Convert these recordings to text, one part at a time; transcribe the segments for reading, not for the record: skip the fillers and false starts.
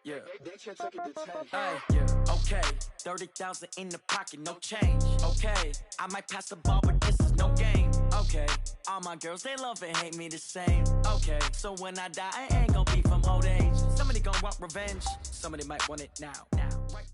Yeah. Yeah. Okay. 30,000 in the pocket, no change. Okay. I might pass the ball, but this is no game. Okay. All my girls, they love and hate me the same. Okay. So when I die, I ain't gonna be from old age. Somebody gonna want revenge. Somebody might want it now. Right.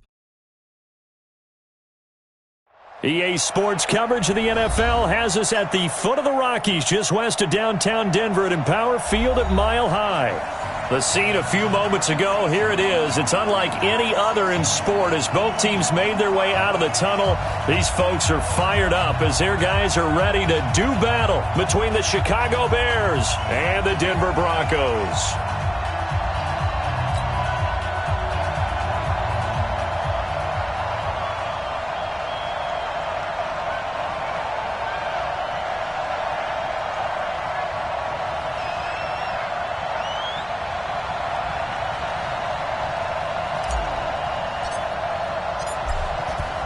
EA Sports coverage of the NFL has us at the foot of the Rockies, just west of downtown Denver at Empower Field at Mile High. The scene a few moments ago, here it is. It's unlike any other in sport as both teams made their way out of the tunnel. These folks are fired up as their guys are ready to do battle between the Chicago Bears and the Denver Broncos.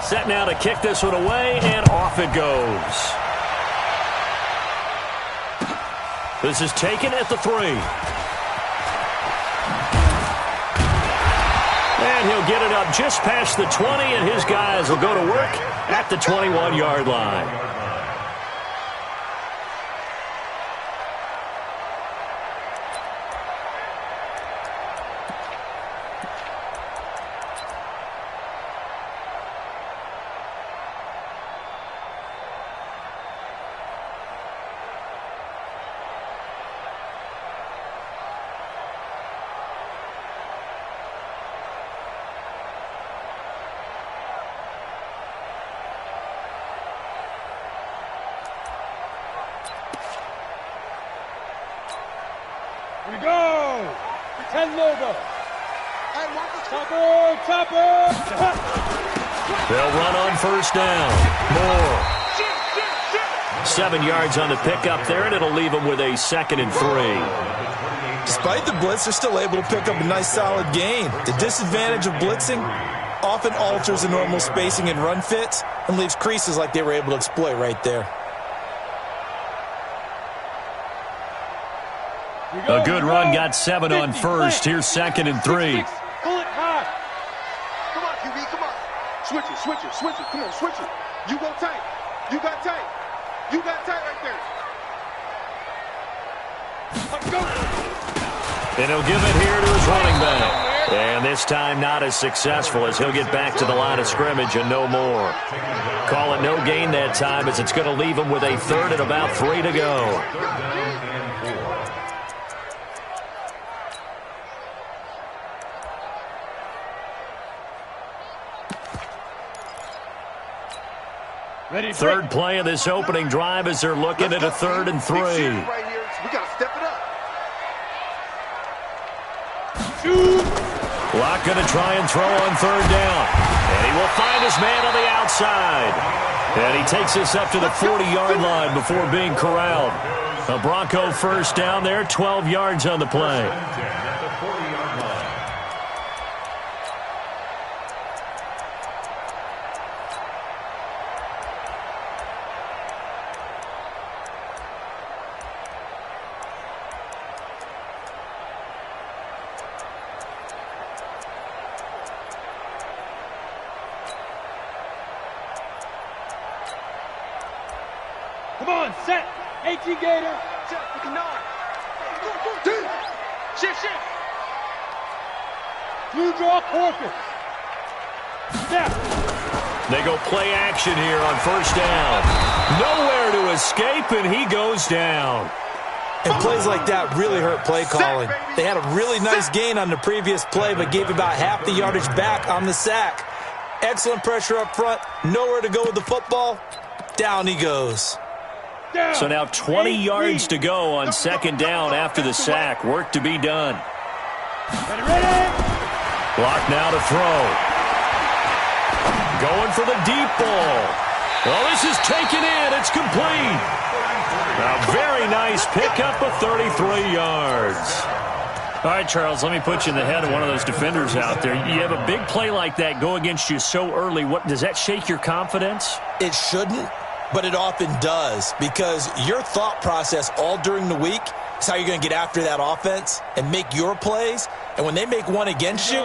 Set now to kick this one away, and off it goes. This is taken at the 3. And he'll get it up just past the 20, and his guys will go to work at the 21-yard line. Here we go! 10 logo. Topper! They'll run on first down. Moore. 7 yards on the pickup there, and it'll leave them with a 2nd and 3. Despite the blitz, they're still able to pick up a nice solid gain. The disadvantage of blitzing often alters the normal spacing and run fits and leaves creases like they were able to exploit right there. A good run, got 7 on first. Here's 2nd and 3. Pull it high. Come on, QB, come on. Switch it. Come on, switch it. You go tight. You got tight. You got tight right there. Let's go. And he'll give it here to his running back. And this time not as successful as he'll get back to the line of scrimmage and no more. Call it no gain that time as it's going to leave him with a 3rd and about 3 to go. Third play of this opening drive as they're looking at a 3rd and 3. Right here. We got to step it up. Locke going to try and throw on 3rd down. And he will find his man on the outside. And he takes this up to the 40-yard line before being corralled. A Bronco first down there, 12 yards on the play. Come on, set. AT Gator. Set. Go. Shift. Blue draw Corpus. Step. They go play action here on first down. Nowhere to escape, and he goes down. And plays like that really hurt play calling. They had a really nice gain on the previous play, but gave about half the yardage back on the sack. Excellent pressure up front. Nowhere to go with the football. Down he goes. So now 20 yards to go on 2nd down after the sack. Work to be done. Ready. Block now to throw. Going for the deep ball. Well, this is taken in. It's complete. A very nice pickup of 33 yards. All right, Charles, let me put you in the head of one of those defenders out there. You have a big play like that go against you so early. What does that shake your confidence? It shouldn't, but it often does, because your thought process all during the week It's how you're going to get after that offense and make your plays. And when they make one against you,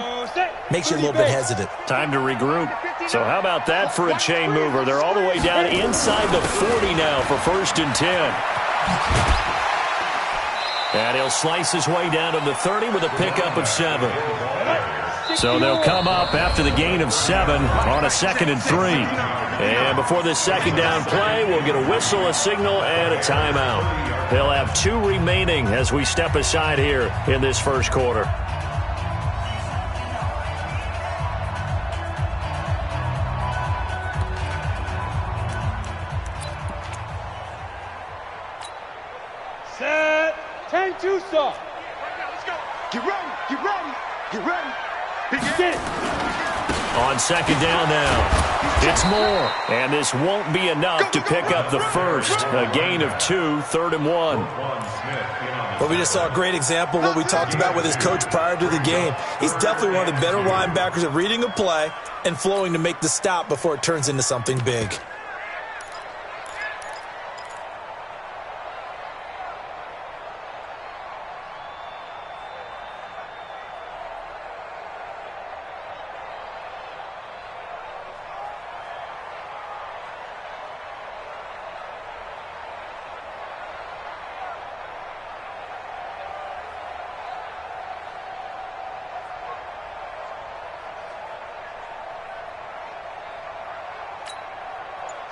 makes you a little bit hesitant. Time to regroup. So how about that for a chain mover? They're all the way down inside the 40 now for 1st and 10. And he'll slice his way down to the 30 with a pickup of 7. So they'll come up after the gain of 7 on a 2nd and 3. And before this second down play, we'll get a whistle, a signal, and a timeout. They'll have 2 remaining as we step aside here in this first quarter. Set. 10-2 stop. Let's go. Get ready. Get ready. Get ready. Get it. On second down now, it's Moore. And this won't be enough to pick up the first. A gain of 2, 3rd and 1. Well, we just saw a great example of what we talked about with his coach prior to the game. He's definitely one of the better linebackers at reading a play and flowing to make the stop before it turns into something big.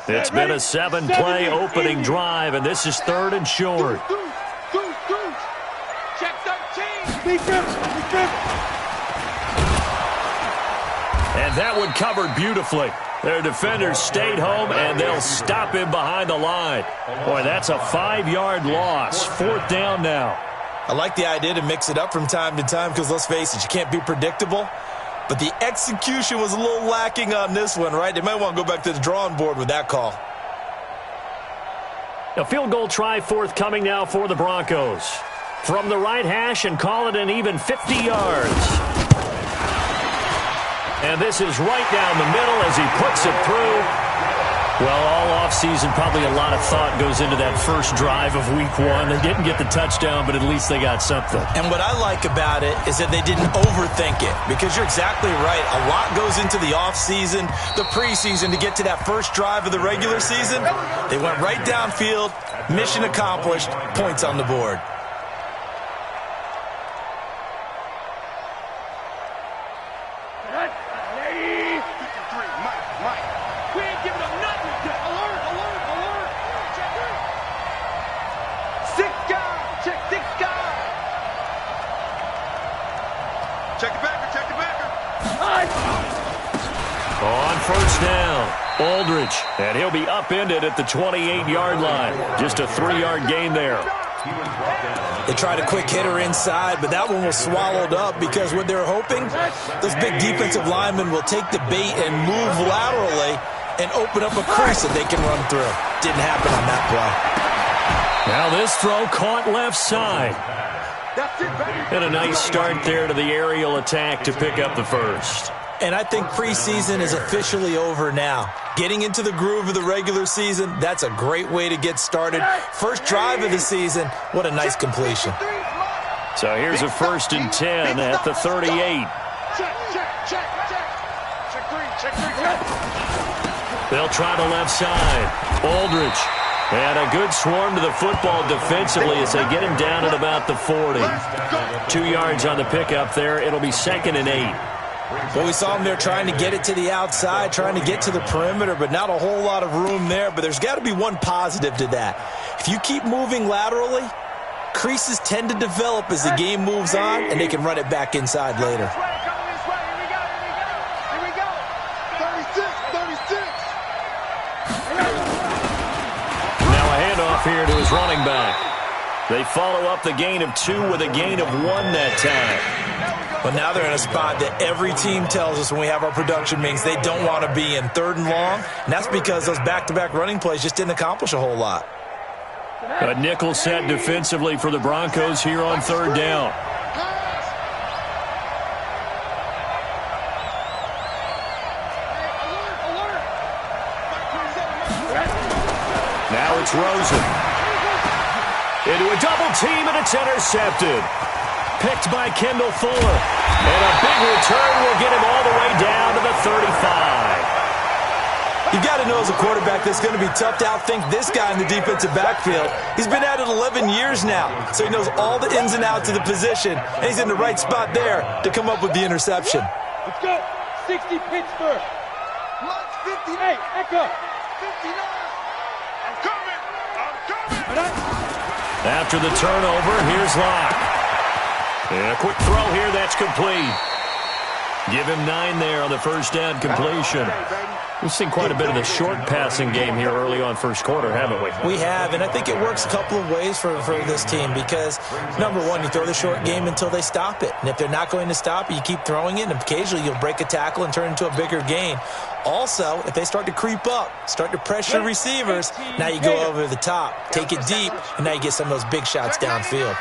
It's been a 7-play opening drive, and this is 3rd and short. Check 13. Big grip. Big grip. And that one covered beautifully. Their defenders stayed home, and they'll stop him behind the line. Boy, that's a 5-yard loss. 4th down now. I like the idea to mix it up from time to time because, let's face it, you can't be predictable. But the execution was a little lacking on this one, right? They might want to go back to the drawing board with that call. A field goal try forthcoming now for the Broncos. From the right hash and call it an even 50 yards. And this is right down the middle as he puts it through. Well, all offseason, probably a lot of thought goes into that first drive of week 1. They didn't get the touchdown, but at least they got something. And what I like about it is that they didn't overthink it, because you're exactly right. A lot goes into the offseason, the preseason to get to that first drive of the regular season. They went right downfield, mission accomplished, points on the board. On first down, Aldridge, and he'll be upended at the 28-yard line. Just a 3-yard gain there. They tried a quick hitter inside, but that one was swallowed up because what they're hoping, those big defensive linemen will take the bait and move laterally and open up a crease that they can run through. Didn't happen on that play. Now this throw caught left side. And a nice start there to the aerial attack to pick up the first. And I think preseason is officially over now. Getting into the groove of the regular season, that's a great way to get started. First drive of the season, what a nice completion. So here's a 1st and 10 at the 38. They'll try the left side. Aldridge. And a good swarm to the football defensively as they get him down at about the 40. 2 yards on the pickup there. It'll be 2nd and 8. Well, we saw him there trying to get it to the outside, trying to get to the perimeter, but not a whole lot of room there. But there's got to be one positive to that. If you keep moving laterally, creases tend to develop as the game moves on, and they can run it back inside later. Now a handoff here to his running back. They follow up the gain of 2 with a gain of 1 that time. But now they're in a spot that every team tells us when we have our production meetings they don't want to be in, 3rd and long. And that's because those back-to-back running plays just didn't accomplish a whole lot. A nickel set defensively for the Broncos here on 3rd down. Now it's Rosen. into a double team, and it's intercepted. Picked by Kendall Fuller. And a big return will get him all the way down to the 35. You got to know as a quarterback that's going to be tough to outthink this guy in the defensive backfield. He's been at it 11 years now, so he knows all the ins and outs of the position, and he's in the right spot there to come up with the interception. Let's go. 60 Pittsburgh. 58. Echo. 59. I'm coming. After the turnover, here's Locke. And a quick throw here, that's complete. Give him 9 there on the first down completion. We've seen quite a bit of the short passing game here early on first quarter, haven't we? We have, and I think it works a couple of ways for this team because, number one, you throw the short game until they stop it. And if they're not going to stop it, you keep throwing it, and occasionally you'll break a tackle and turn into a bigger gain. Also, if they start to creep up, start to pressure receivers, now you go over the top, take it deep, and now you get some of those big shots downfield.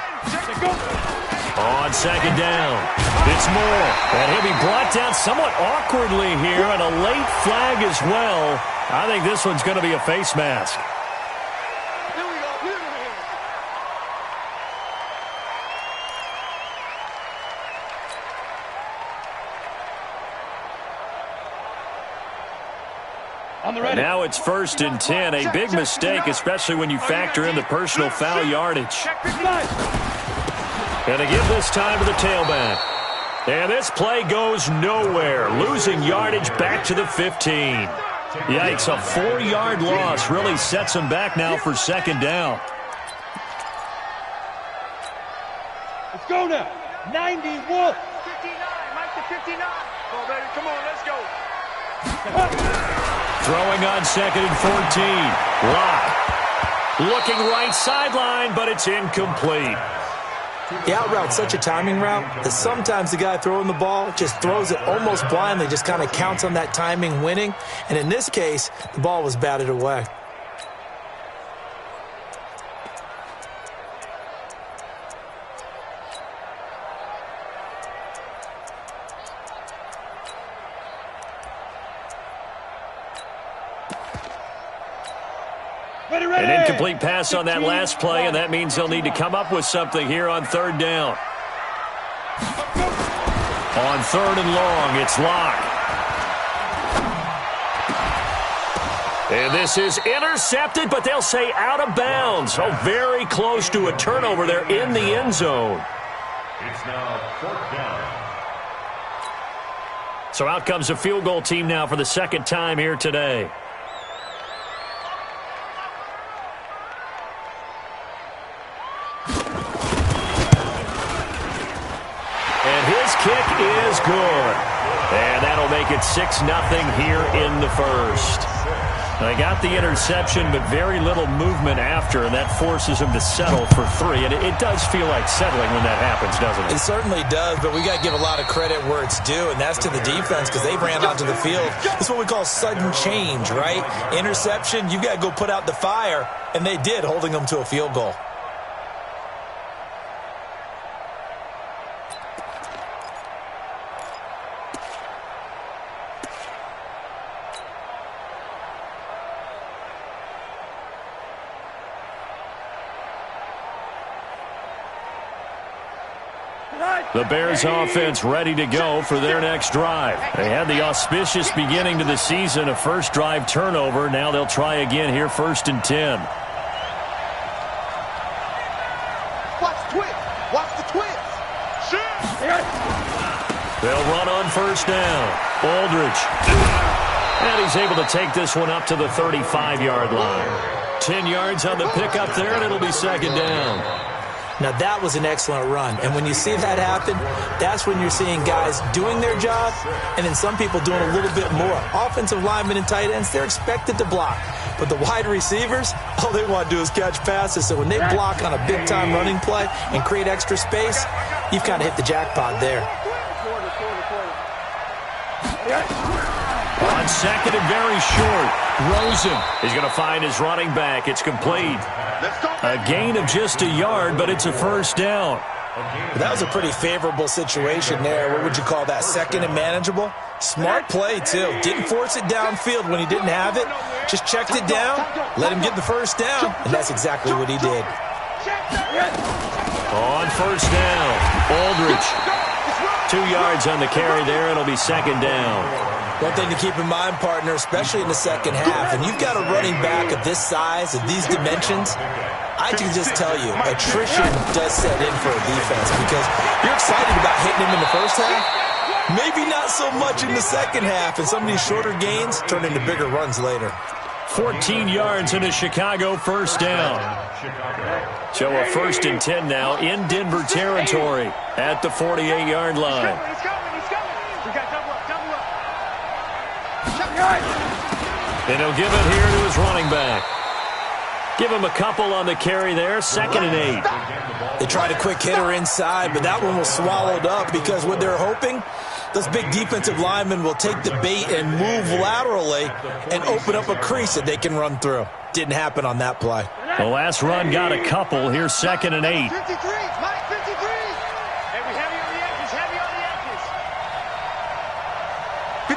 On second down, it's Moore. And he'll be brought down somewhat awkwardly here, and a late flag as well. I think this one's going to be a face mask. And now it's 1st and 10. A big mistake, especially when you factor in the personal foul yardage. And to give this time to the tailback. And this play goes nowhere. Losing yardage back to the 15. Yikes, a 4-yard loss really sets them back now for second down. Let's go now. 90 Wolf. 59. Mike to 59. Come on, baby. Come on. Let's go. Throwing on 2nd and 14. Locke. Looking right sideline, but it's incomplete. The out route's such a timing route that sometimes the guy throwing the ball just throws it almost blindly, just kind of counts on that timing winning. And in this case, the ball was batted away. An incomplete pass on that last play, and that means they'll need to come up with something here on 3rd down. On 3rd and long, it's Locke. And this is intercepted, but they'll say out of bounds. So very close to a turnover there in the end zone. It's now 4th down. So out comes a field goal team now for the second time here today. Kick is good. And that'll make it 6-0 here in the first. They got the interception, but very little movement after, and that forces them to settle for 3. And it does feel like settling when that happens, doesn't it? It certainly does, but we got to give a lot of credit where it's due, and that's to the defense because they ran onto the field. It's what we call sudden change, right? Interception, you got to go put out the fire, and they did, holding them to a field goal. The Bears offense ready to go for their next drive. They had the auspicious beginning to the season, a first drive turnover. Now they'll try again here, 1st and 10. Watch the twist. Watch the twist. They'll run on 1st down. Aldridge. And he's able to take this one up to the 35-yard line. 10 yards on the pickup there, and it'll be 2nd down. Now, that was an excellent run. And when you see that happen, that's when you're seeing guys doing their job and then some people doing a little bit more. Offensive linemen and tight ends, they're expected to block. But the wide receivers, all they want to do is catch passes. So when they block on a big-time running play and create extra space, you've kind of hit the jackpot there. On 2nd and very short, Rosen is going to find his running back. It's complete. A gain of just a yard, but it's a 1st down. That was a pretty favorable situation there. What would you call that? 2nd and manageable? Smart play, too. Didn't force it downfield when he didn't have it. Just checked it down, let him get the 1st down, and that's exactly what he did. On first down, Aldridge. 2 yards on the carry there. It'll be second down. One thing to keep in mind, partner, especially in the second half, and you've got a running back of this size, of these dimensions, I can just tell you, attrition does set in for a defense because you're excited about hitting him in the first half. Maybe not so much in the second half, and some of these shorter gains turn into bigger runs later. 14 yards in a Chicago first down. So a 1st and 10 now in Denver territory at the 48-yard line. And he'll give it here to his running back. Give him a couple on the carry there, 2nd and 8. They tried a quick hitter inside, but that one was swallowed up because what they're hoping, those big defensive linemen will take the bait and move laterally and open up a crease that they can run through. Didn't happen on that play. The last run got a couple. Here's 2nd and 8. 53, Mike, 53. Heavy on the edges, heavy on the edges.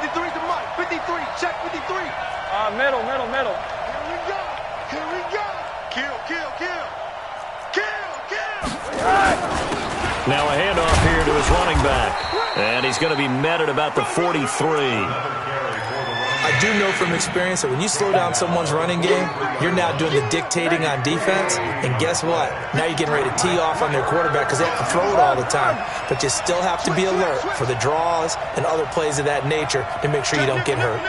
53 to Mike, 53, check 53. Middle. Here we go. Kill. Now a handoff here to his running back. And he's going to be met at about the 43. I do know from experience that when you slow down someone's running game, you're now doing the dictating on defense. And guess what? Now you're getting ready to tee off on their quarterback because they have to throw it all the time. But you still have to be alert for the draws and other plays of that nature to make sure you don't get hurt.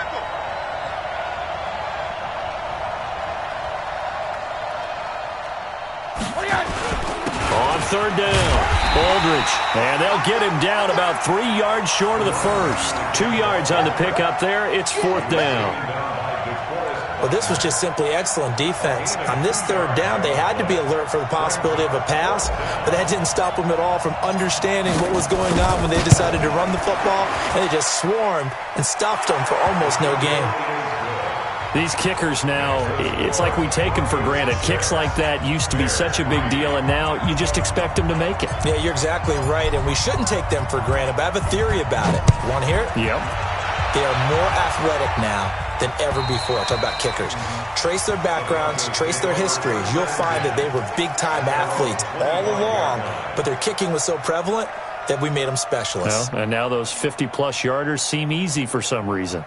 On 3rd down, Aldridge. And they'll get him down about 3 yards short of the first. 2 yards on the pickup there. It's 4th down. Well, this was just simply excellent defense. On this 3rd down, they had to be alert for the possibility of a pass, but that didn't stop them at all from understanding what was going on when they decided to run the football, and they just swarmed and stuffed them for almost no gain. These kickers now, it's like we take them for granted. Kicks like that used to be such a big deal, and now you just expect them to make it. Yeah, you're exactly right, and we shouldn't take them for granted, but I have a theory about it. Want to hear it? Yep. They are more athletic now than ever before. Talk about kickers. Trace their backgrounds, trace their histories. You'll find that they were big-time athletes all along, but their kicking was so prevalent that we made them specialists. Well, and now those 50-plus yarders seem easy for some reason.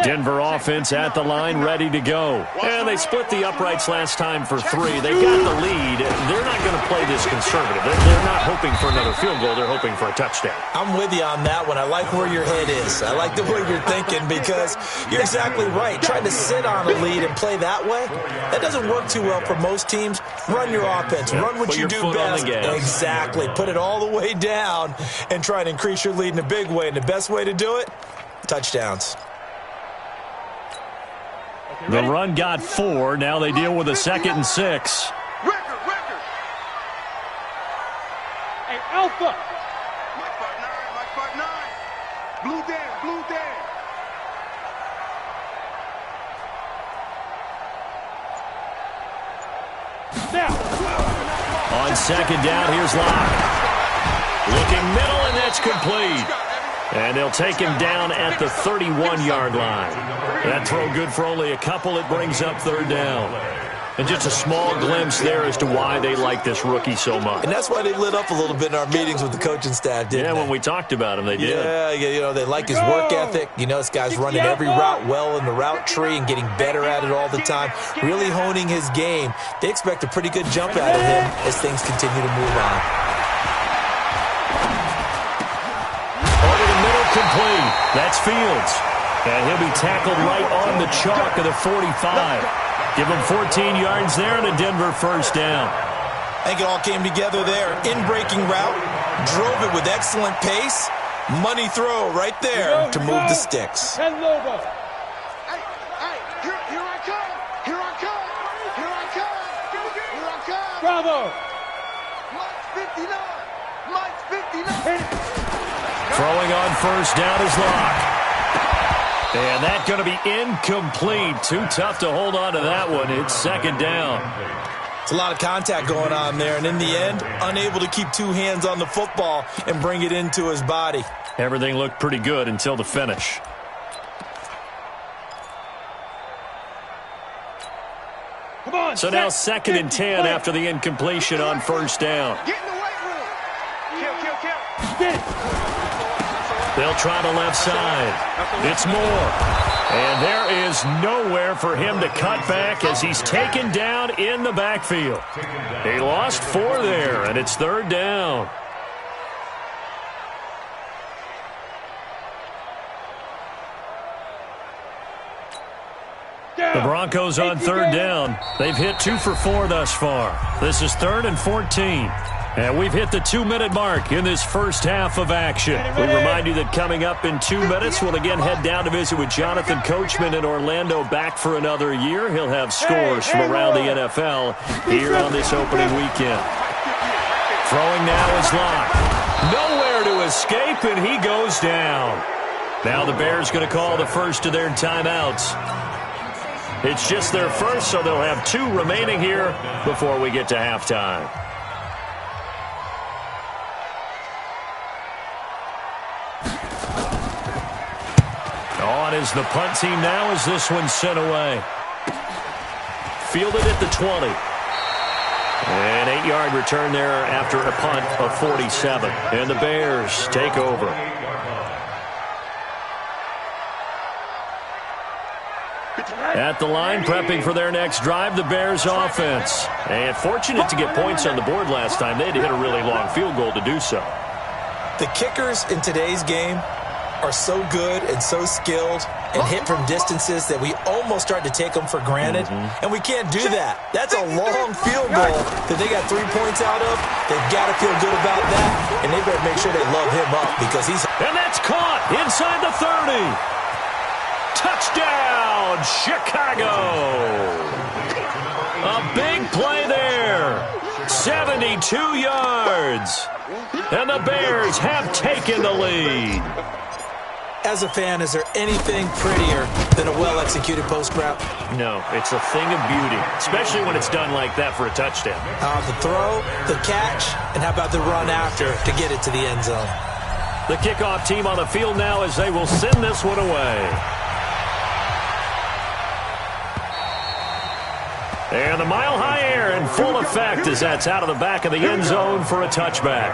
Denver offense at the line, ready to go. And they split the uprights last time for 3. They got the lead. They're not going to play this conservative. They're not hoping for another field goal. They're hoping for a touchdown. I'm with you on that one. I like where your head is. I like the way you're thinking because you're exactly right. Trying to sit on a lead and play that way, that doesn't work too well for most teams. Run your offense. Run what you do best. Exactly. Put it all the way down and try and increase your lead in a big way. And the best way to do it, touchdowns. The run got 4. Now they deal with a 2nd and 6. Record. Hey, Alpha. Mike 5'9". Blue Dan. Now. On 2nd down, here's Locke. Looking middle, and that's complete. And they'll take him down at the 31-yard line. That throw good for only a couple. It brings up 3rd down. And just a small glimpse there as to why they like this rookie so much. And that's why they lit up a little bit in our meetings with the coaching staff, didn't they? Yeah, when we talked about him, they did. Yeah, they like his work ethic. This guy's running every route well in the route tree and getting better at it all the time, really honing his game. They expect a pretty good jump out of him as things continue to move on. Over the middle, complete. That's Fields. And he'll be tackled right on the chalk of the 45. Give him 14 yards there and a Denver first down. I think it all came together there. In-breaking route, drove it with excellent pace. Money throw right there to move the sticks. And Lobo. Hey, here I come. Bravo. Mike's 59. Throwing on first down is Locke. And that's going to be incomplete. Too tough to hold on to that one. It's 2nd down. It's a lot of contact going on there, and in the end, unable to keep two hands on the football and bring it into his body. Everything looked pretty good until the finish. Come on, So now 2nd and 10 after the incompletion on first down. Get in the weight room. Kill. Get it. They'll try the left side. It's Moore. And there is nowhere for him to cut back as he's taken down in the backfield. He lost 4 there, and it's 3rd down. The Broncos on 3rd down. They've hit 2 for 4 thus far. This is 3rd and 14. And we've hit the 2-minute mark in this first half of action. We remind you that coming up in 2 minutes, we'll again head down to visit with Jonathan Coachman in Orlando, back for another year. He'll have scores from around the NFL here on this opening weekend. Throwing now is Locke. Nowhere to escape, and he goes down. Now the Bears going to call the first of their timeouts. It's just their first, so they'll have 2 remaining here before we get to halftime. On is the punt team now as this one's sent away. Fielded at the 20. An 8-yard return there after a punt of 47. And the Bears take over. At the line, prepping for their next drive, the Bears offense. And fortunate to get points on the board last time. They had to hit a really long field goal to do so. The kickers in today's game are so good and so skilled and hit from distances that we almost start to take them for granted, and we can't do that. That's a long field goal that they got 3 points out of. They've got to feel good about that, and they better make sure they love him up because he's... And that's caught inside the 30. Touchdown, Chicago. A big play there. 72 yards. And the Bears have taken the lead. As a fan, is there anything prettier than a well-executed post route? No, it's a thing of beauty, especially when it's done like that for a touchdown. The throw, the catch, and how about the run after to get it to the end zone? The kickoff team on the field now as they will send this one away. And the mile-high air in full effect as that's out of the back of the end zone for a touchback.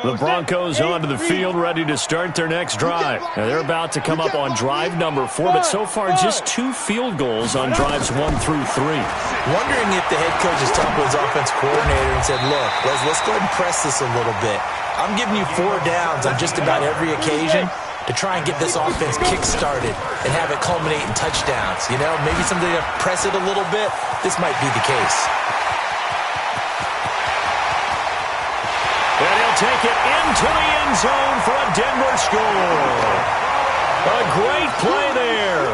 The Broncos onto the field, ready to start their next drive. Now they're about to come up on drive number 4, but so far just 2 field goals on drives 1 through 3. Wondering if the head coach has talked to his offense coordinator and said, look, let's go ahead and press this a little bit. I'm giving you 4 downs on just about every occasion to try and get this offense kick-started and have it culminate in touchdowns. You know, maybe something to press it a little bit. This might be the case. And he'll take it into the end zone for a Denver score. A great play there.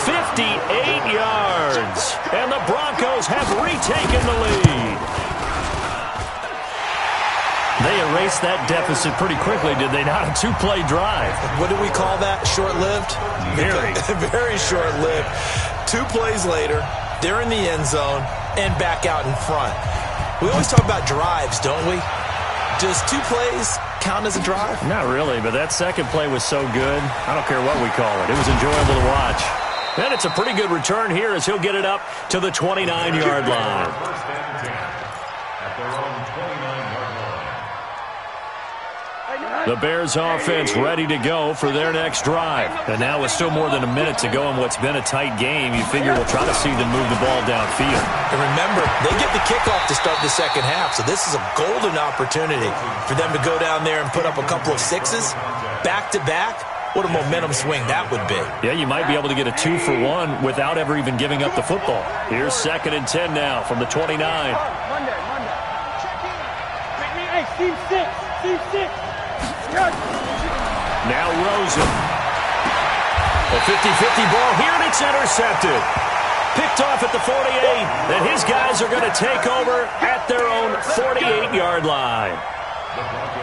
58 yards. And the Broncos have retaken the lead. They erased that deficit pretty quickly, did they not? A 2-play drive. What do we call that? Short-lived? Very. Very short-lived. 2 plays later, they're in the end zone and back out in front. We always talk about drives, don't we? Does 2 plays count as a drive? Not really, but that second play was so good. I don't care what we call it. It was enjoyable to watch. And it's a pretty good return here as he'll get it up to the 29-yard line. The Bears offense ready to go for their next drive. And now with still more than a minute to go in what's been a tight game, you figure we'll try to see them move the ball downfield. And remember, they get the kickoff to start the second half, so this is a golden opportunity for them to go down there and put up a couple of 6s back-to-back. What a momentum swing that would be. Yeah, you might be able to get a 2-for-1 without ever even giving up the football. Here's 2nd and 10 now from the 29. Monday. Hey, Steve 6. Now Rosen. A 50-50 ball here, and it's intercepted. Picked off at the 48, and his guys are going to take over at their own 48-yard line.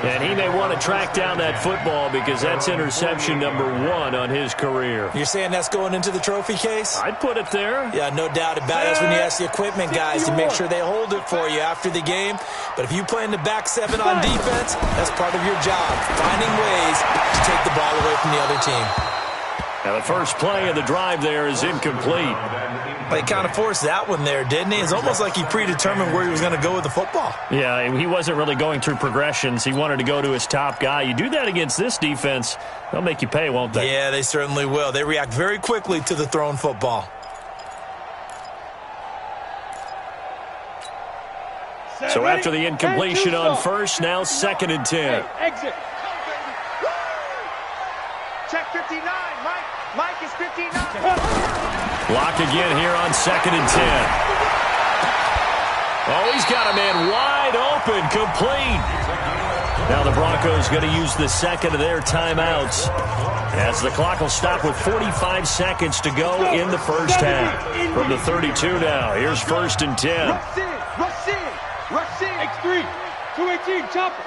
And he may want to track down that football because that's interception number 1 on his career. You're saying that's going into the trophy case? I'd put it there. Yeah, no doubt about it. That's when you ask the equipment guys to make sure they hold it for you after the game. But if you play in the back 7 on defense, that's part of your job, finding ways to take the ball away from the other team. Now the first play of the drive there is incomplete. But he kind of forced that one there, didn't he? It's almost like he predetermined where he was going to go with the football. Yeah, he wasn't really going through progressions. He wanted to go to his top guy. You do that against this defense, they'll make you pay, won't they? Yeah, they certainly will. They react very quickly to the thrown football. So after the incompletion on first, now 2nd and 10. Exit. Check 59, Mike. Mike is 59. Block again here on 2nd and 10. Oh, he's got a man wide open, complete. Now the Broncos going to use the second of their timeouts as the clock will stop with 45 seconds to go in the first half. From the 32 now, here's 1st and 10. Rush in. Rush in. Rush in. X3. 218. Chopper.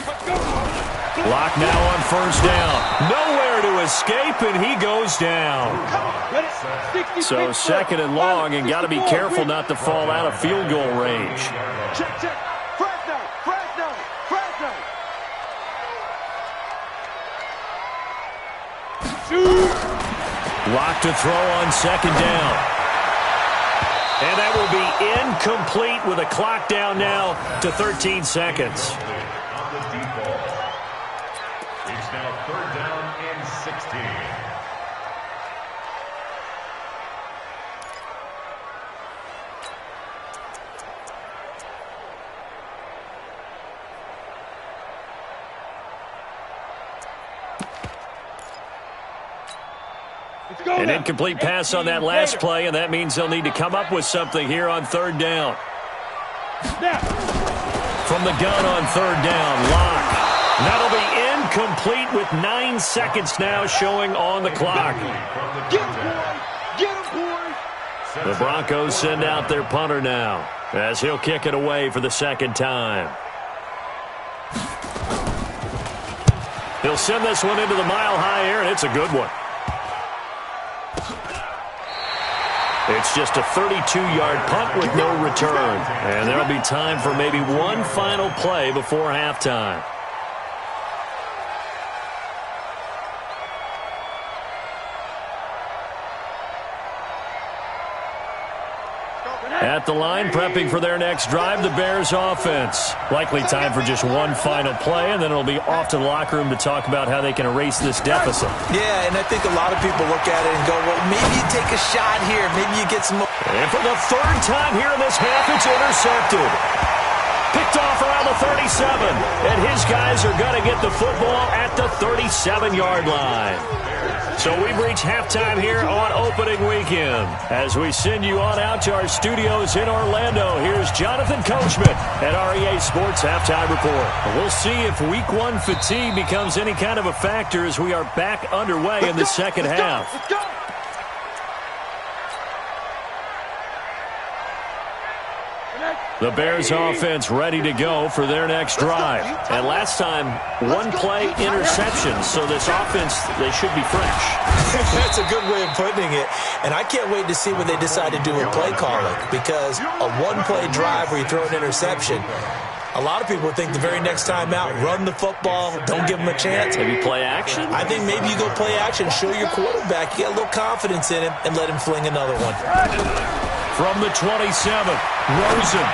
Let's go. Block now on 1st down. Nowhere to escape, and he goes down. So 2nd and long, and got to be careful not to fall out of field goal range. Check, check. Fresno, Fresno, Fresno. Block to throw on 2nd down. And that will be incomplete with a clock down now to 13 seconds. It's now 3rd down and 16. An incomplete pass on that last play, and that means they'll need to come up with something here on 3rd down. From the gun on 3rd down, Locke. That'll be incomplete with 9 seconds now showing on the clock. Get him, boy. Get him, boy. The Broncos send out their punter now as he'll kick it away for the 2nd time. He'll send this one into the mile-high air, and it's a good one. It's just a 32-yard punt with no return. And there'll be time for maybe one final play before halftime. At the line, prepping for their next drive, the Bears offense. Likely time for just one final play, and then it'll be off to the locker room to talk about how they can erase this deficit. Yeah, and I think a lot of people look at it and go, well, maybe you take a shot here. Maybe you get some more. And for the 3rd time here in this half, it's intercepted. Picked off around the 37, and his guys are going to get the football at the 37-yard line. So we've reached halftime here on opening weekend. As we send you on out to our studios in Orlando, here's Jonathan Coachman at REA Sports Halftime Report. We'll see if Week 1 fatigue becomes any kind of a factor as we are back underway in the second half. Let's go. The Bears offense ready to go for their next drive. And last time, one play interception. So this offense, they should be fresh. That's a good way of putting it. And I can't wait to see what they decide to do with play calling. Because a one-play drive where you throw an interception, a lot of people think the very next time out, run the football, don't give them a chance. Maybe play action? I think maybe you go play action, show your quarterback, you get a little confidence in him, and let him fling another one. From the 27, Rosen.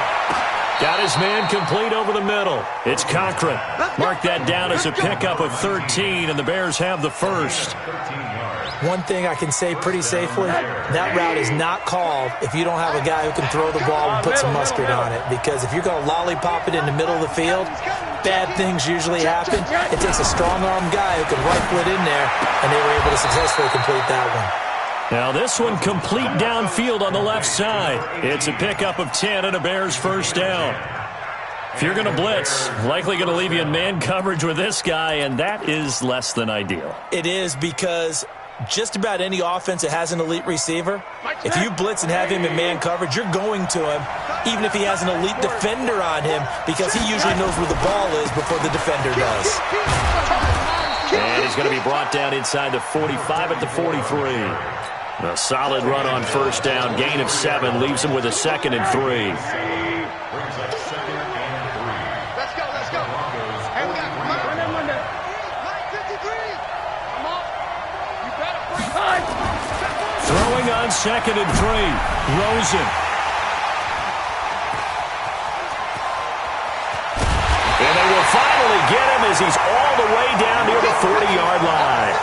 Got his man complete over the middle. It's Cochran. Mark that down as a pickup of 13, and the Bears have the first. One thing I can say pretty safely, that route is not called if you don't have a guy who can throw the ball and put some mustard on it. Because if you're going to lollipop it in the middle of the field, bad things usually happen. It takes a strong-arm guy who can rifle it in there, and they were able to successfully complete that one. Now this one complete downfield on the left side. It's a pickup of 10 and a Bears first down. If you're going to blitz, likely going to leave you in man coverage with this guy, and that is less than ideal. It is because just about any offense that has an elite receiver, if you blitz and have him in man coverage, you're going to him. even if he has an elite defender on him, because he usually knows where the ball is before the defender does. And he's going to be brought down inside the 45 at the 43. A solid run on first down. Gain of 7 leaves him with a 2nd and 3. Let's go, let's go. And we got Monday. 53. Come on. You better bring Throwing on 2nd and 3. Rosen. And they will finally get him as he's all the way down near the 40-yard line.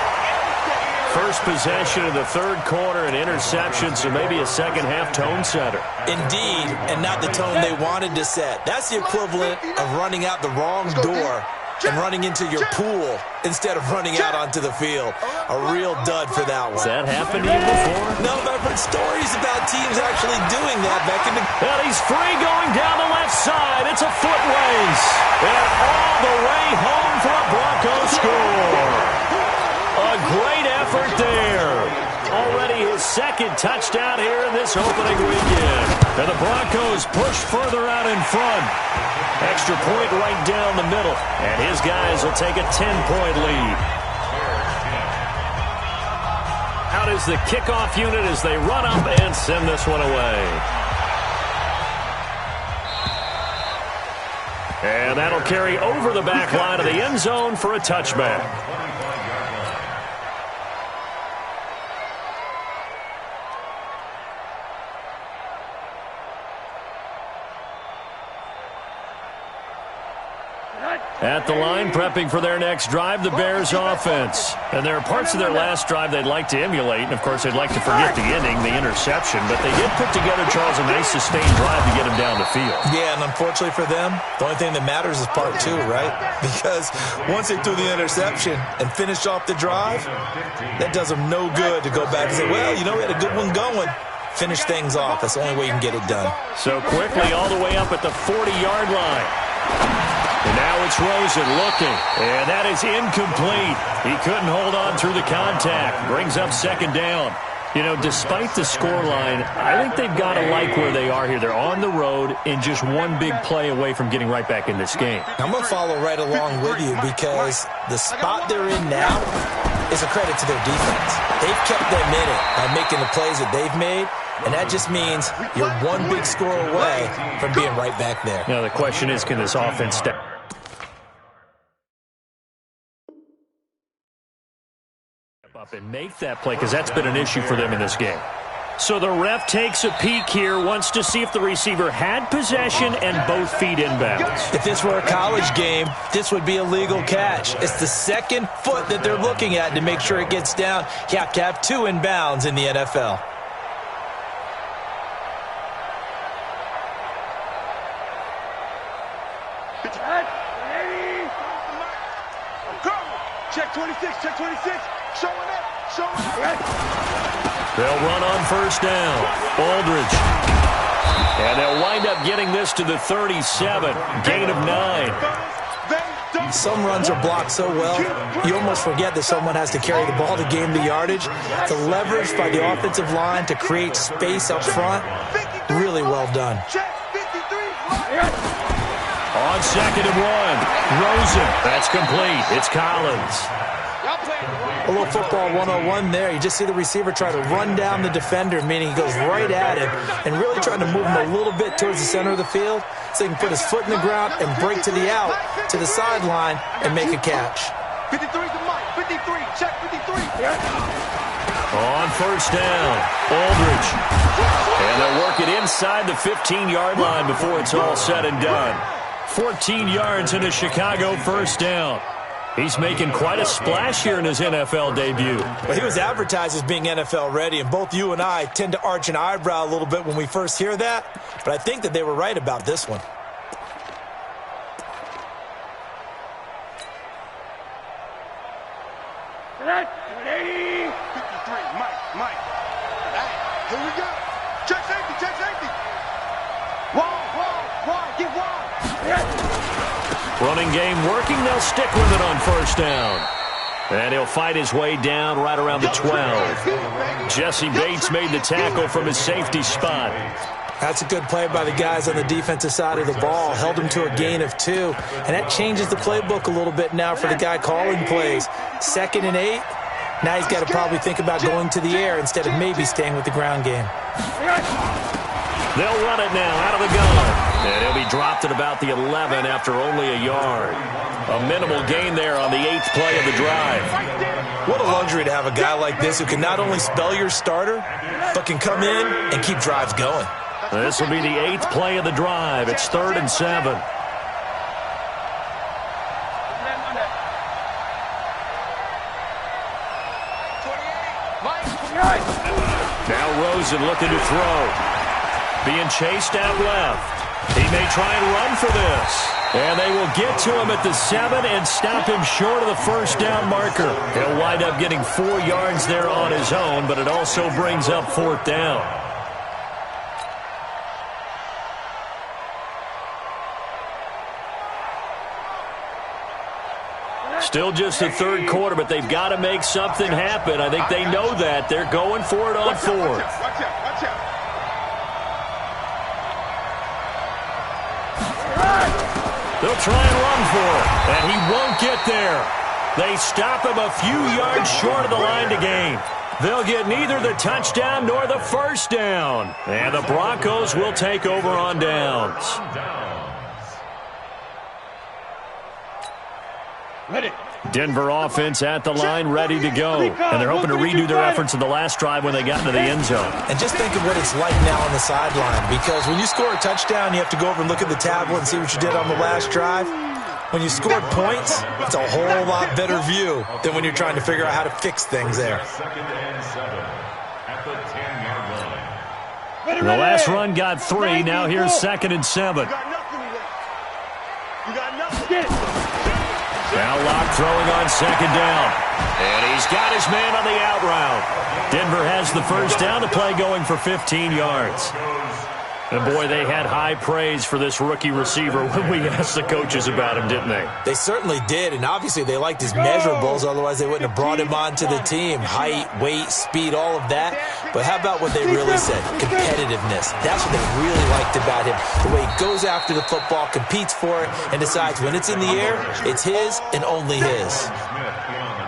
First possession of the third quarter, an interception, so maybe a second-half tone setter. Indeed, and not the tone they wanted to set. That's the equivalent of running out the wrong door and running into your pool instead of running out onto the field. A real dud for that one. Has that happened to you before? No, but I've heard stories about teams actually doing that back in the... And he's free going down the left side. It's a foot race. And all the way home for a Broncos score. A great effort there. Already his 2nd touchdown here in this opening weekend. And the Broncos push further out in front. Extra point right down the middle. And his guys will take a 10-point lead. Out is the kickoff unit as they run up and send this one away. And that'll carry over the back line of the end zone for a touchback. At the line, prepping for their next drive, the Bears offense. And there are parts of their last drive they'd like to emulate, and of course they'd like to forget the ending, the interception, but they did put together, Charles, a nice sustained drive to get him down the field. Yeah, and unfortunately for them, the only thing that matters is part 2, right? Because once they threw the interception and finished off the drive, that does them no good to go back and say, well, you know, we had a good one going. Finish things off. That's the only way you can get it done. So quickly all the way up at the 40-yard line. And now it's Rosen looking, and that is incomplete. He couldn't hold on through the contact. Brings up 2nd down. You know, despite the scoreline, I think they've got to like where they are here. They're on the road and just one big play away from getting right back in this game. I'm going to follow right along with you because the spot they're in now is a credit to their defense. They've kept them in it by making the plays that they've made. And that just means you're one big score away from being right back there. Now the question is, can this offense step up and make that play? Because that's been an issue for them in this game. So the ref takes a peek here, wants to see if the receiver had possession and both feet inbounds. If this were a college game, this would be a legal catch. It's the 2nd foot that they're looking at to make sure it gets down. You have to have 2 inbounds in the NFL. Check 26, check 26. Showing up, showing up. They'll run on first down. Aldridge. And they'll wind up getting this to the 37. Gain of 9. Some runs are blocked so well, you almost forget that someone has to carry the ball to gain the yardage. The leverage by the offensive line to create space up front, really well done. On 2nd and 1, Rosen. That's complete. It's Collins. A little football 101 there. You just see the receiver try to run down the defender, meaning he goes right at him and really trying to move him a little bit towards the center of the field so he can put his foot in the ground and break to the out, to the sideline, and make a catch. 53 to Mike. 53. Check 53. On first down, Aldridge. And they'll work it inside the 15-yard line before it's all said and done. 14 yards in a Chicago first down. He's making quite a splash here in his NFL debut. Well, he was advertised as being NFL ready, and both you and I tend to arch an eyebrow a little bit when we first hear that, but I think that they were right about this one. Mike. Here we go. Check safety. Wide, get wide. Running game working. They'll stick with it on first down. And he'll fight his way down right around the 12. Jesse Bates made the tackle from his safety spot. That's a good play by the guys on the defensive side of the ball. Held them to a gain of 2. And that changes the playbook a little bit now for the guy calling plays. 2nd and 8. Now he's got to probably think about going to the air instead of maybe staying with the ground game. They'll run it now out of the gun. And he'll be dropped at about the 11 after only a yard. A minimal gain there on the 8th play of the drive. What a luxury to have a guy like this who can not only spell your starter, but can come in and keep drives going. This will be the 8th play of the drive. It's 3rd and 7. Now Rosen looking to throw. Being chased out left. He may try and run for this. And they will get to him at the 7 and stop him short of the first down marker. He'll wind up getting 4 yards there on his own, but it also brings up 4th down. Still just the 3rd quarter, but they've got to make something happen. I think they know that. They're going for it on 4th. Watch out. They'll try and run for it, and he won't get there. They stop him a few yards short of the line to gain. They'll get neither the touchdown nor the first down. And the Broncos will take over on downs. Ready. Denver offense at the line, ready to go. And they're hoping to redo their efforts in the last drive when they got into the end zone. And just think of what it's like now on the sideline, because when you score a touchdown, you have to go over and look at the tablet and see what you did on the last drive. When you scored points, it's a whole lot better view than when you're trying to figure out how to fix things there. 2nd and 7 at the 10-yard line. The last run got 3. Now here's 2nd and 7. You got nothing. Get it. Now Locke throwing on 2nd down. And he's got his man on the out route. Denver has the first down. The play going for 15 yards. And, boy, they had high praise for this rookie receiver when we asked the coaches about him, didn't they? They certainly did, and obviously they liked his measurables, otherwise they wouldn't have brought him onto the team. Height, weight, speed, all of that. But how about what they really said? Competitiveness. That's what they really liked about him. The way he goes after the football, competes for it, and decides when it's in the air, it's his and only his.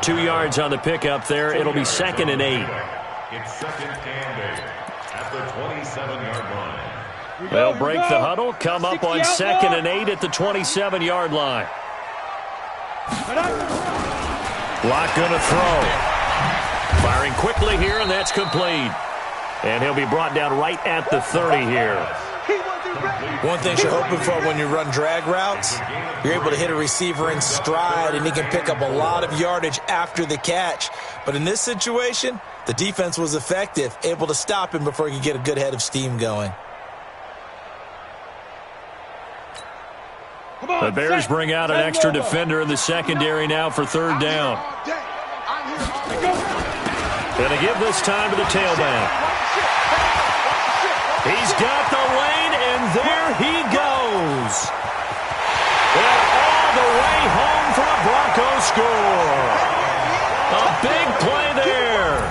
2 yards on the pickup there. It'll be 2nd and 8. It's 2nd and 8 at the 27-yard line. They'll break the huddle, come up on 2nd and 8 at the 27-yard line. Locke going to throw. Firing quickly here, and that's complete. And he'll be brought down right at the 30 here. One thing you're hoping for when you run drag routes, you're able to hit a receiver in stride, and he can pick up a lot of yardage after the catch. But in this situation, the defense was effective, able to stop him before he could get a good head of steam going. The Bears bring out an extra defender in the secondary now for 3rd down. Going to give this time to the tailback. He's got the lane, and there he goes. And all the way home for a Broncos score. A big play there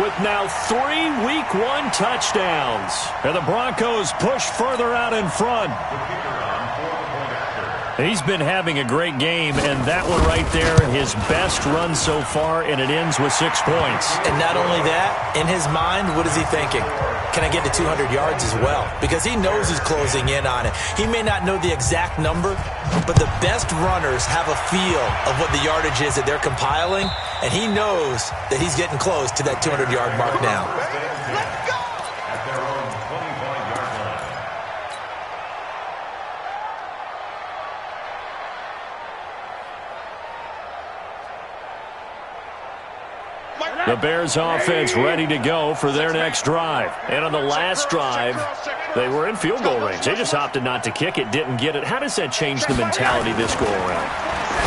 with now 3 Week 1 touchdowns. And the Broncos push further out in front. He's been having a great game, and that one right there, his best run so far, and it ends with 6 points. And not only that, in his mind, what is he thinking? Can I get to 200 yards as well? Because he knows he's closing in on it. He may not know the exact number, but the best runners have a feel of what the yardage is that they're compiling, and he knows that he's getting close to that 200-yard mark now. Let's go! At their own 25-yard line. The Bears offense ready to go for their next drive. And on the last drive, they were in field goal range. They just opted not to kick it, didn't get it. How does that change the mentality this go around?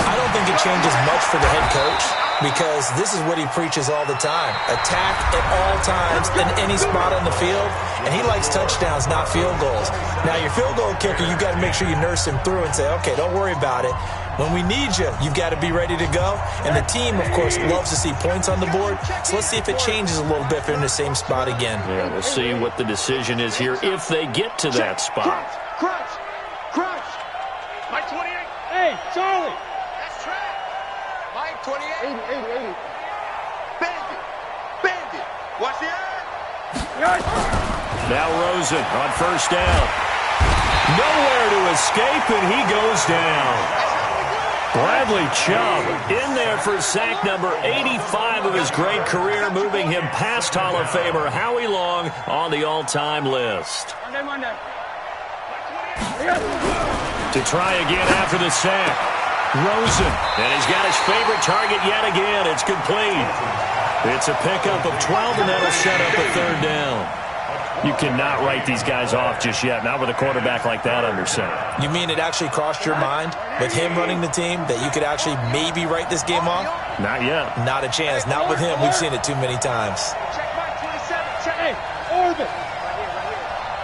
I don't think it changes much for the head coach, because this is what he preaches all the time. Attack at all times in any spot on the field, and he likes touchdowns, not field goals. Now, your field goal kicker, you got to make sure you nurse him through and say, okay, don't worry about it. When we need you, you've got to be ready to go. And the team, of course, loves to see points on the board. So let's see if it changes a little bit if they're in the same spot again. Yeah, we'll see what the decision is here if they get to that spot. Crunch. Mike 28. Hey, Charlie. That's track. Mike 28. 80. Bandit. Watch the eye. Now Rosen on first down. Nowhere to escape, and he goes down. Bradley Chubb in there for sack number 85 of his great career, moving him past Hall of Famer Howie Long on the all-time list. Monday. To try again after the sack. Rosen, and he's got his favorite target yet again. It's complete. It's a pickup of 12, and that'll set up a third down. You cannot write these guys off just yet, not with a quarterback like that under center. You mean it actually crossed your mind with him running the team that you could actually maybe write this game off? Not yet. Not a chance. Not with him. We've seen it too many times. Check Mike 27. Check. Hey, Orbit.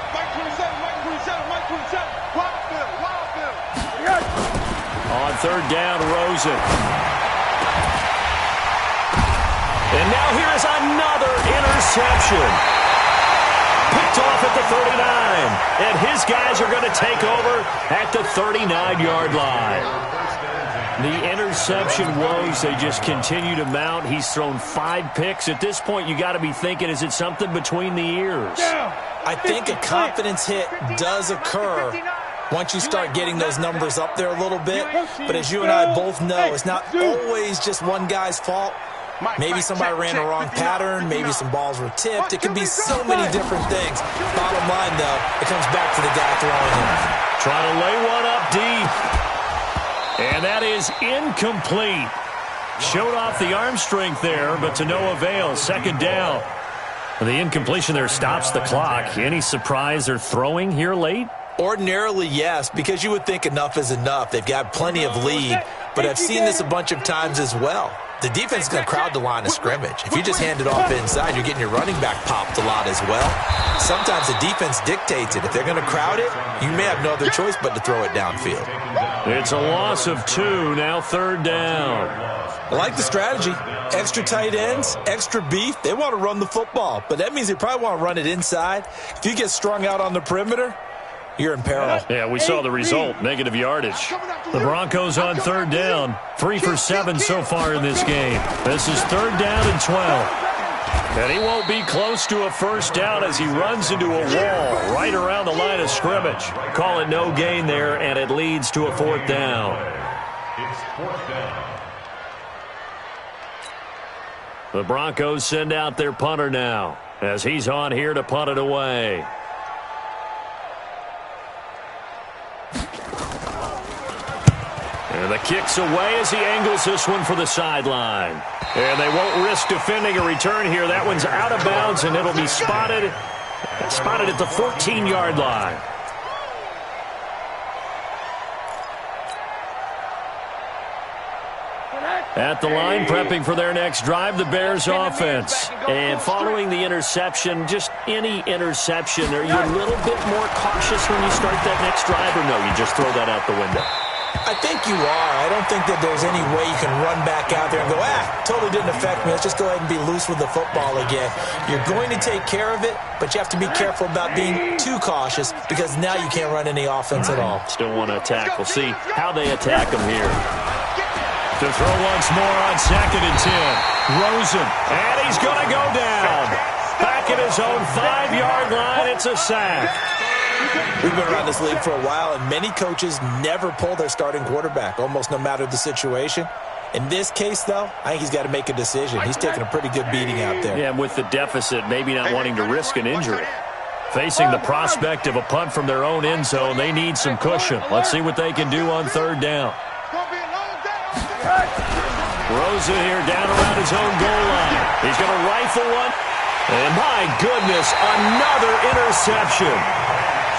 Mike 27. Wild Bill. On third down, Rosen. And now here is another interception. Picked off at the 39. And his guys are going to take over at the 39-yard line. The interception woes, they just continue to mount. He's thrown 5 picks. At this point, you got to be thinking, is it something between the ears? I think a confidence hit does occur once you start getting those numbers up there a little bit. But as you and I both know, it's not always just one guy's fault. Maybe somebody ran a wrong pattern. Maybe some balls were tipped. It could be so many different things. Bottom line, though, it comes back to the guy throwing it. Trying to lay one up deep. And that is incomplete. Showed off the arm strength there, but to no avail. Second down. The incompletion there stops the clock. Any surprise they're throwing here late? Ordinarily, yes, because you would think enough is enough. They've got plenty of lead, but I've seen this a bunch of times as well. The defense is going to crowd the line of scrimmage. If you just hand it off inside, you're getting your running back popped a lot as well. Sometimes the defense dictates it. If they're going to crowd it, you may have no other choice but to throw it downfield. It's a loss of 2, now third down. I like the strategy. Extra tight ends, extra beef. They want to run the football, but that means they probably want to run it inside. If you get strung out on the perimeter, you're in peril. Yeah, we saw the result, negative yardage. The Broncos on third down, 3 for 7 so far in this game. This is third down and 12. And he won't be close to a first down as he runs into a wall right around the line of scrimmage. Call it no gain there, and it leads to a fourth down. It's fourth down. The Broncos send out their punter now as he's on here to punt it away. And the kick's away as he angles this one for the sideline. And they won't risk defending a return here. That one's out of bounds, and it'll be spotted at the 14-yard line. At the line, prepping for their next drive, the Bears offense. And following the interception, just any interception, are you a little bit more cautious when you start that next drive, or no, you just throw that out the window? I think you are. I don't think that there's any way you can run back out there and go, totally didn't affect me. Let's just go ahead and be loose with the football again. You're going to take care of it, but you have to be careful about being too cautious because now you can't run any offense at all. Still want to attack. We'll see how they attack them here. To throw once more on second and 10. Rosen, and he's going to go down. Back at his own 5-yard line, it's a sack. We've been around this league for a while, and many coaches never pull their starting quarterback, almost no matter the situation. In this case, though, I think he's got to make a decision. He's taking a pretty good beating out there. Yeah, and with the deficit, maybe not wanting to risk an injury. Facing the prospect of a punt from their own end zone, they need some cushion. Let's see what they can do on third down. Rosen here down around his own goal line. He's going to rifle one. And my goodness, another interception.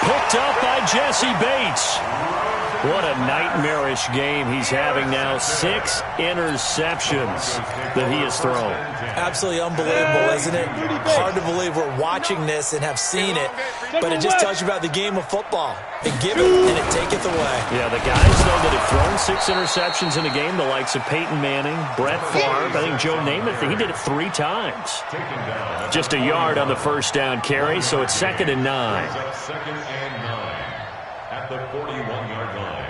Picked up by Jesse Bates. What a nightmarish game he's having now. 6 interceptions that he has thrown. Absolutely unbelievable, isn't it? Hard to believe we're watching this and have seen it, but it just tells you about the game of football. They give it and it taketh away. Yeah, the guys, though, that have thrown 6 interceptions in a game, the likes of Peyton Manning, Brett Favre, I think Joe Namath, he did it 3 times. Just a yard on the first down carry, so it's 2nd and 9. 2nd and 9 at the 41-yard line.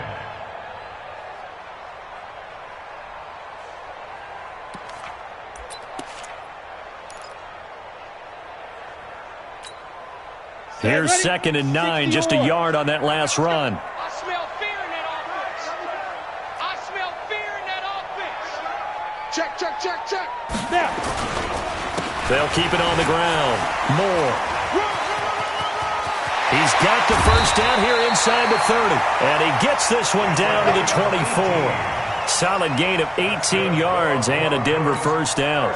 Here's 2nd and 9, just a yard on that last run. I smell fear in that offense. I smell fear in that offense. Check, check, check, check. Now. They'll keep it on the ground. Moore. He's got the first down here inside the 30. And he gets this one down to the 24. Solid gain of 18 yards and a Denver first down.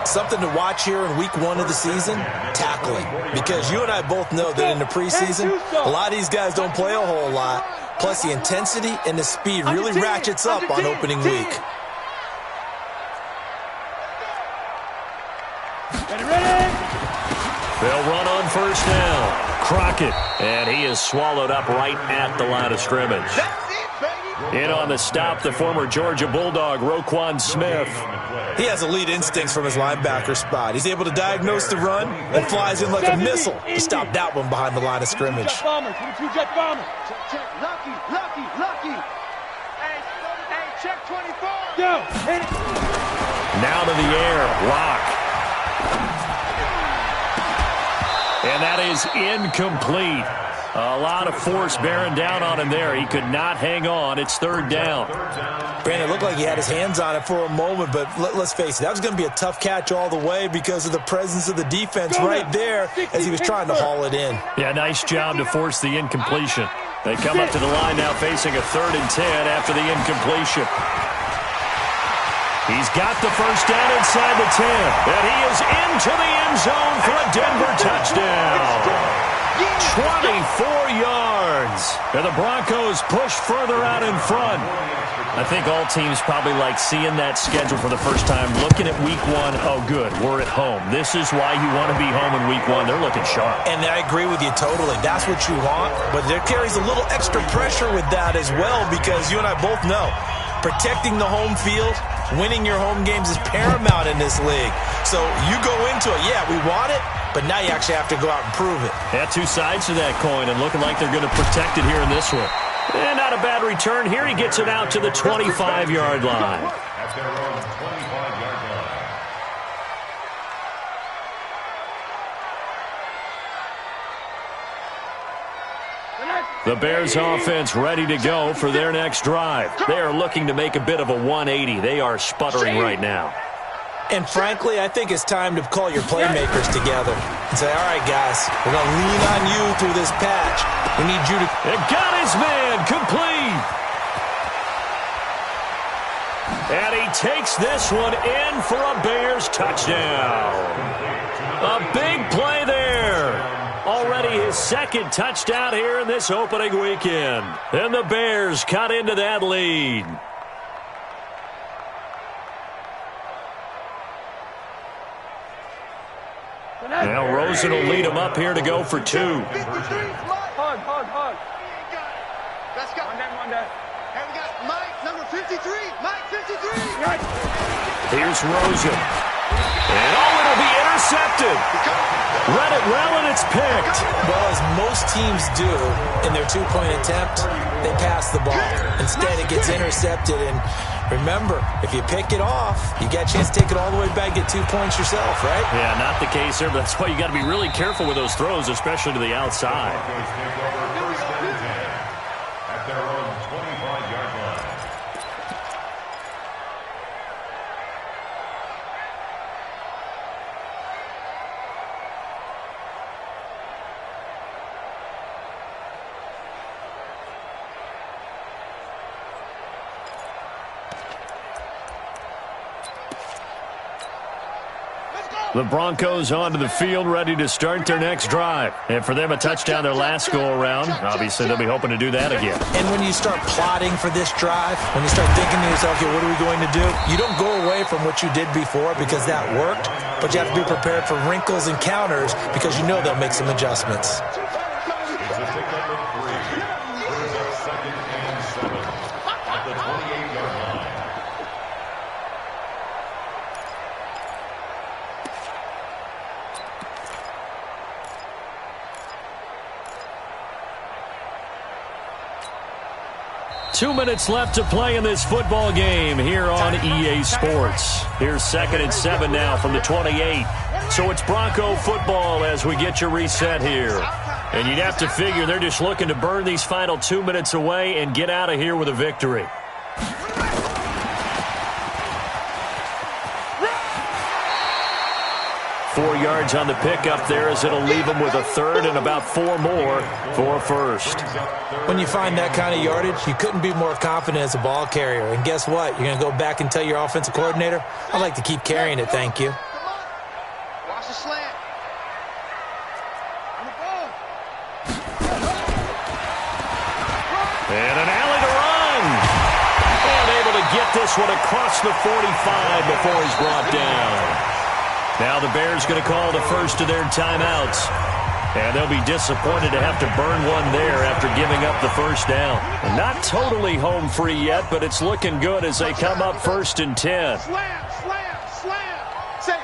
Something to watch here in week 1 of the season, tackling. Because you and I both know that in the preseason, a lot of these guys don't play a whole lot. Plus the intensity and the speed really ratchets up on opening week. They'll run on first down. Crockett, and he is swallowed up right at the line of scrimmage. In on the stop, the former Georgia Bulldog, Roquan Smith. He has elite instincts from his linebacker spot. He's able to diagnose the run and flies in like a missile to stop that one behind the line of scrimmage. Jet bomber, 22-jet bomber. Check, lucky, lucky, lucky. Hey, check 24. Go, hit it. Now to the air, Lock. And that is incomplete. A lot of force bearing down on him there. He could not hang on. It's 3rd down. Brandon, it looked like he had his hands on it for a moment, but let's face it, that was going to be a tough catch all the way because of the presence of the defense right there as he was trying to haul it in. Yeah, nice job to force the incompletion. They come up to the line now facing a 3rd and 10 after the incompletion. He's got the first down inside the 10, and he is into the end zone for a Denver touchdown. 24 yards. And the Broncos push further out in front. I think all teams probably like seeing that schedule for the first time, looking at week 1. Oh, good, we're at home. This is why you want to be home in week 1. They're looking sharp. And I agree with you totally. That's what you want. But there carries a little extra pressure with that as well because you and I both know protecting the home field, winning your home games is paramount in this league. So you go into it, yeah, we want it, but now you actually have to go out and prove it. Yeah, 2 sides to that coin, and looking like they're going to protect it here in this one. And not a bad return here. He gets it out to the 25-yard line. At their own 25-yard line. The Bears offense ready to go for their next drive. They are looking to make a bit of a 180. They are sputtering right now. And frankly, I think it's time to call your playmakers together and say, all right, guys, we're going to lean on you through this patch. We need you to... And got his man complete. And he takes this one in for a Bears touchdown. A big play there. Already his 2nd touchdown here in this opening weekend. And the Bears cut into that lead. Now Rosen will lead him up here to go for 2. Hug. Let's go. One down. And we got Mike, number 53. Mike, 53. Here's Rosen. And it'll be intercepted. Read it well, and it's picked. Well, as most teams do in their 2-point attempt, they pass the ball. Instead, it gets intercepted. And remember, if you pick it off, you get a chance to take it all the way back, get 2 points yourself, right? Yeah, not the case there, but that's why you got to be really careful with those throws, especially to the outside. At their own 25-yard line. Let's go. The Broncos onto the field, ready to start their next drive. And for them, a touchdown their last go-around. Obviously, they'll be hoping to do that again. And when you start plotting for this drive, when you start thinking to yourself, okay, what are we going to do? You don't go away from what you did before because that worked, but you have to be prepared for wrinkles and counters because you know they'll make some adjustments. 2 minutes left to play in this football game here on EA Sports. Here's 2nd and 7 now from the 28. So it's Bronco football as we get you reset here. And you'd have to figure they're just looking to burn these final 2 minutes away and get out of here with a victory. Four yards on the pickup there as it'll leave them with a third and about 4 more for a first. When you find that kind of yardage, you couldn't be more confident as a ball carrier. And guess what? You're going to go back and tell your offensive coordinator, I'd like to keep carrying it, thank you. Watch the slant. On the ball. And an alley to run. And able to get this one across the 45 before he's brought down. Now the Bears going to call the first of their timeouts. And they'll be disappointed to have to burn one there after giving up the first down. Not totally home free yet, but it's looking good as they come up 1st and 10. Slam, slam, slam. Safe.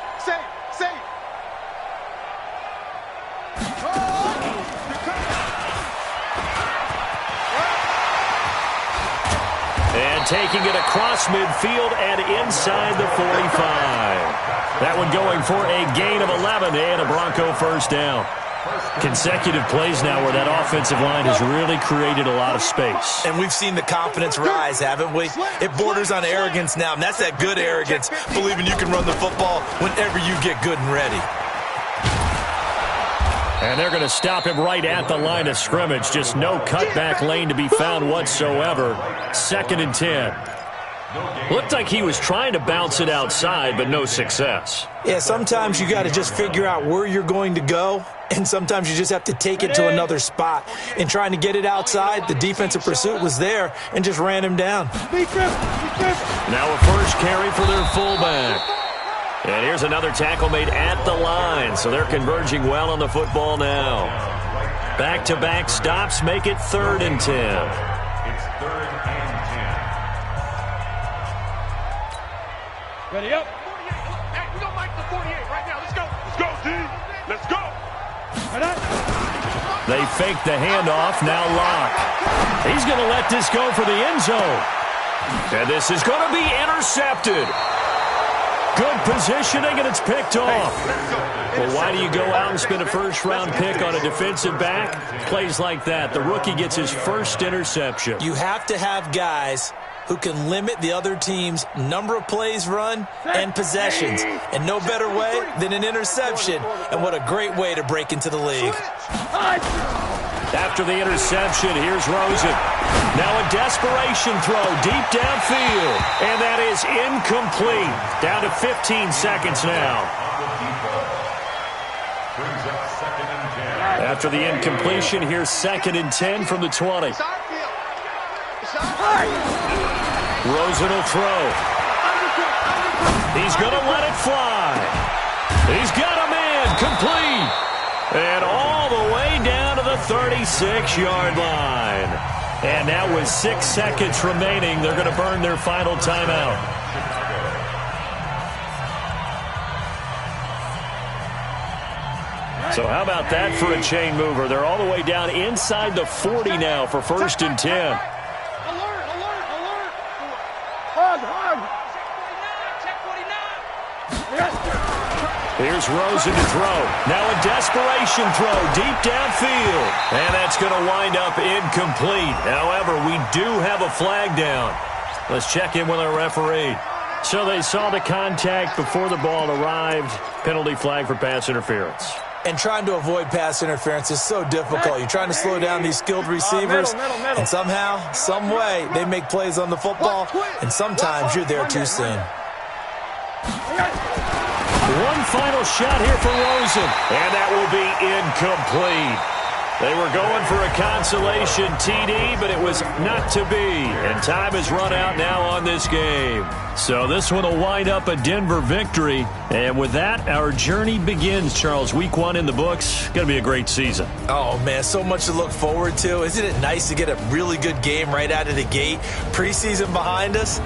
And taking it across midfield and inside the 45. That one going for a gain of 11 and a Bronco first down. Consecutive plays now where that offensive line has really created a lot of space. And we've seen the confidence rise, haven't we? It borders on arrogance now, and that's that good arrogance, believing you can run the football whenever you get good and ready. And they're going to stop him right at the line of scrimmage. Just no cutback lane to be found whatsoever. 2nd and 10. Looked like he was trying to bounce it outside, but no success. Yeah, sometimes you got to just figure out where you're going to go, and sometimes you just have to take it to another spot. And trying to get it outside, the defensive pursuit was there and just ran him down. Now a first carry for their fullback. And here's another tackle made at the line, so they're converging well on the football now. Back-to-back stops make it 3rd and 10. It's 3rd and 10. Ready up. 48. Hey, we don't like the 48 right now. Let's go. Let's go, D. Let's go. They fake the handoff. Now Locke. He's going to let this go for the end zone. And this is going to be intercepted. Good positioning, and it's picked off. Well, why do you go out and spend a first-round pick on a defensive back? Plays like that. The rookie gets his first interception. You have to have guys who can limit the other team's number of plays run and possessions. And no better way than an interception. And what a great way to break into the league. After the interception, here's Rosen. Now a desperation throw deep downfield. And that is incomplete. Down to 15 seconds now. After the incompletion, here's 2nd and 10 from the 20. Rosen will throw. He's going to let it fly. He's got a man complete. And all the way down to the 36-yard line. And now with 6 seconds remaining, they're going to burn their final timeout. So how about that for a chain mover? They're all the way down inside the 40 now for 1st and 10. Here's Rosen to throw. Now a desperation throw deep downfield. And that's going to wind up incomplete. However, we do have a flag down. Let's check in with our referee. So they saw the contact before the ball arrived. Penalty flag for pass interference. And trying to avoid pass interference is so difficult. You're trying to slow down these skilled receivers, and somehow, some way, they make plays on the football, and sometimes you're there too soon. One final shot here for Rosen. And that will be incomplete. They were going for a consolation TD, but it was not to be. And time has run out now on this game. So this one will wind up a Denver victory. And with that, our journey begins, Charles. Week 1 in the books. Going to be a great season. Oh, man, so much to look forward to. Isn't it nice to get a really good game right out of the gate? Preseason behind us.